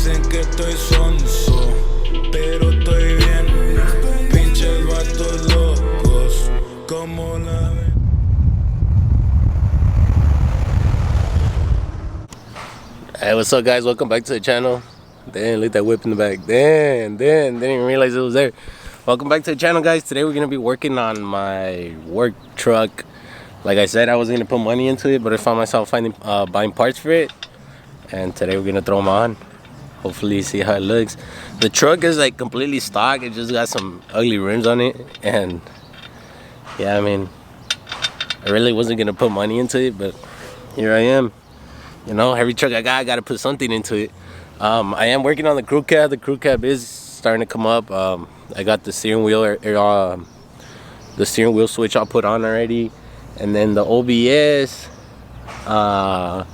Dicen que estoy sonso, pero estoy bien. Pinches vatos locos, como la ven. Hey, what's up, guys? Welcome back to the channel. Damn, look at that whip in the back. Damn, didn't even realize it was there. Welcome back to the channel, guys. Today we're gonna be working on my work truck. Like I said, I was gonna put money into it, but I found myself buying parts for it, and today we're gonna throw them on. Hopefully, see how it looks. The truck is like completely stock. It just got some ugly rims on it, and yeah, I mean, I really wasn't gonna put money into it, but here I am. You know, every truck I gotta put something into it. I am working on the crew cab. The crew cab is starting to come up. I got the steering wheel switch I'll put on already, and then the OBS. I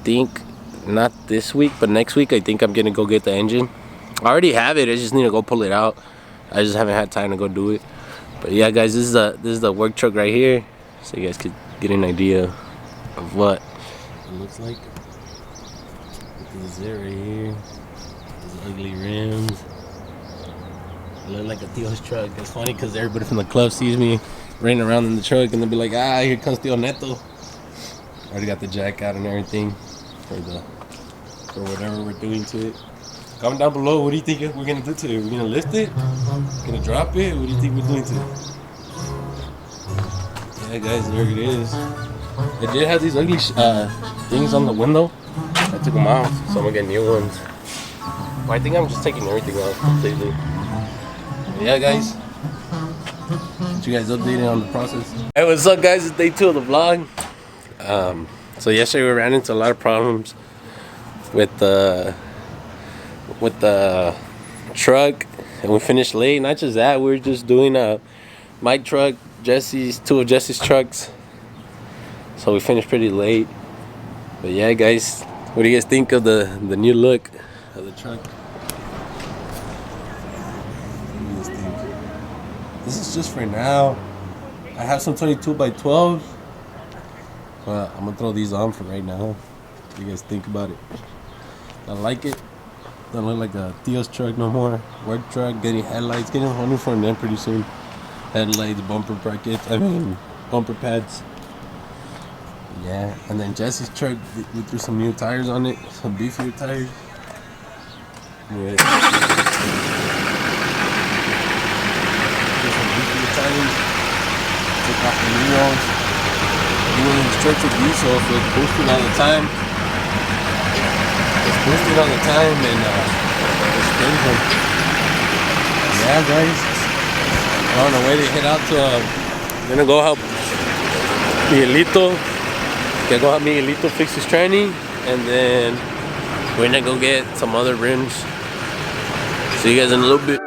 think not this week, but next week I think I'm gonna go get the engine. I already have it. I just need to go pull it out. I just haven't had time to go do it. But yeah, guys, this is the work truck right here, so you guys could get an idea of what it looks like. This is it right here. These ugly rims. I look like a Theo's truck. It's funny because everybody from the club sees me running around in the truck and they'll be like, ah, here comes Theo Neto. Already got the jack out and everything for whatever we're doing to it. Comment down below, what do you think we're gonna do to it? We're gonna lift it? Gonna drop it? What do you think we're doing to it? Yeah, guys, there it is. It did have these ugly things on the window. I took them out, so I'm gonna get new ones. Well, I think I'm just taking everything out completely. But yeah, guys, get you guys updated on the process. Hey, what's up, guys? It's day 2 of the vlog. So yesterday we ran into a lot of problems with the truck, and we finished late. Not just that, we were just doing my truck, two of Jesse's trucks. So we finished pretty late. But yeah, guys, what do you guys think of the new look of the truck? What do you guys think? This is just for now. I have some 22x12, but I'm gonna throw these on for right now. What do you guys think about it? I like it. Don't look like a Theo's truck no more. Work truck, getting headlights, getting a whole new front end pretty soon. Headlights, bumper brackets, bumper pads. Yeah, and then Jesse's truck, we threw some new tires on it, some beefier tires. Yeah. Some beefier tires. Took off the new ones. He was instructed to do so, so it's boosting all the time. It's boosting all the time, and it's painful. Yeah, guys. We're on our way to head out to, we're gonna go help Miguelito. Gonna go help Miguelito fix his tranny, and then we're gonna go get some other rims. See you guys in a little bit.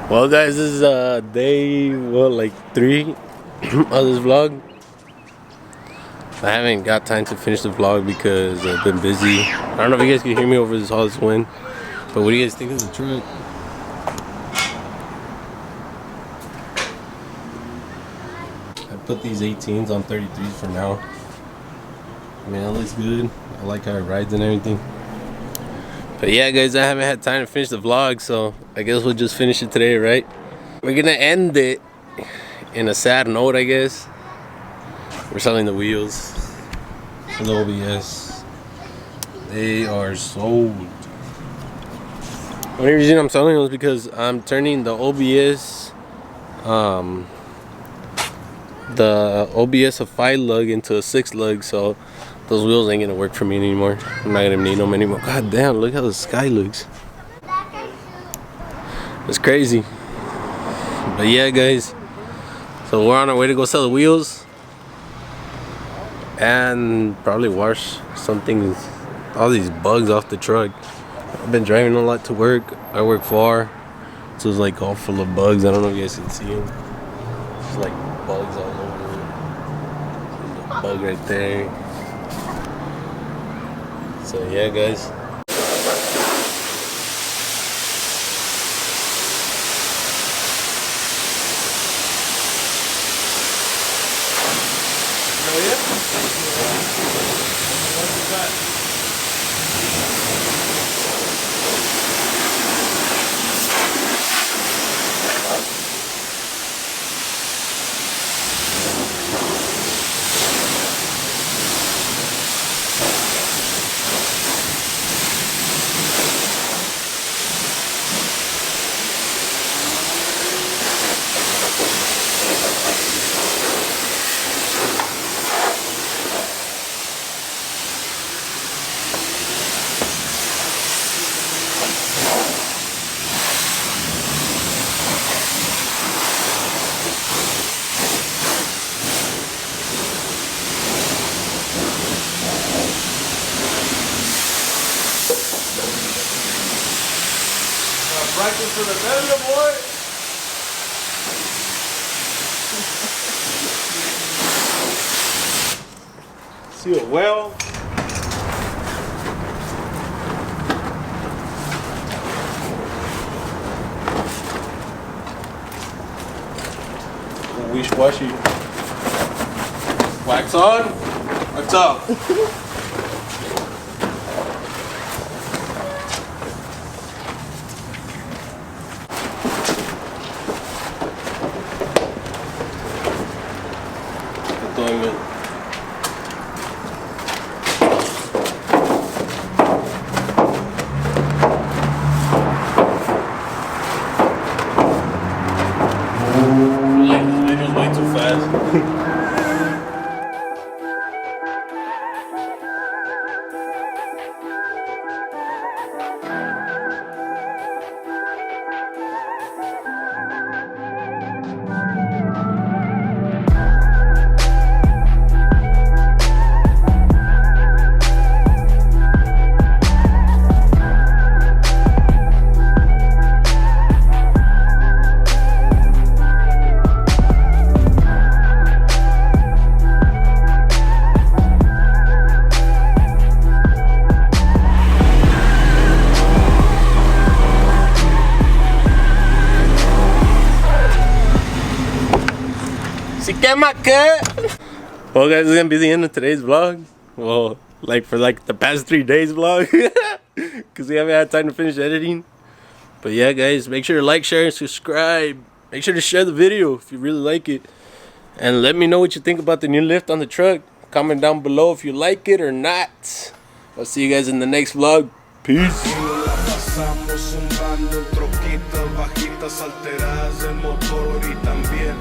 Well, guys, this is day like 3 of this vlog. I haven't got time to finish the vlog because I've been busy. I don't know if you guys can hear me over all this wind, but what do you guys think of the truck? I put these 18s on 33s for now. I mean, it looks good. I like how it rides and everything. But yeah, guys, I haven't had time to finish the vlog, so I guess we'll just finish it today, right? We're gonna end it in a sad note, I guess. We're selling the wheels for the OBS. They are sold. The only reason I'm selling them is because I'm turning the OBS of 5 lug into a 6 lug, so those wheels ain't gonna work for me anymore. I'm not gonna need them anymore. God damn, look how the sky looks. It's crazy. But yeah, guys, so we're on our way to go sell the wheels and probably wash something, all these bugs off the truck. I've been driving a lot to work. I work far, so it's like all full of bugs. I don't know if you guys can see them. There's like bugs all over. There's a bug right there. So yeah, guys. Oh yeah? What's that? Practice for the failure, boy. See it well. Wish-washy. Wax on, wax off. Doing good. Like this video's way too fast. Well guys, it's gonna be the end of today's vlog. Well, like for like the past 3 days vlog. Cause we haven't had time to finish editing. But yeah guys, make sure to like, share, and subscribe. Make sure to share the video if you really like it. And let me know what you think about the new lift on the truck. Comment down below if you like it or not. I'll see you guys in the next vlog. Peace. Pasamos zumbando troquitas bajitas alteradas de motor y también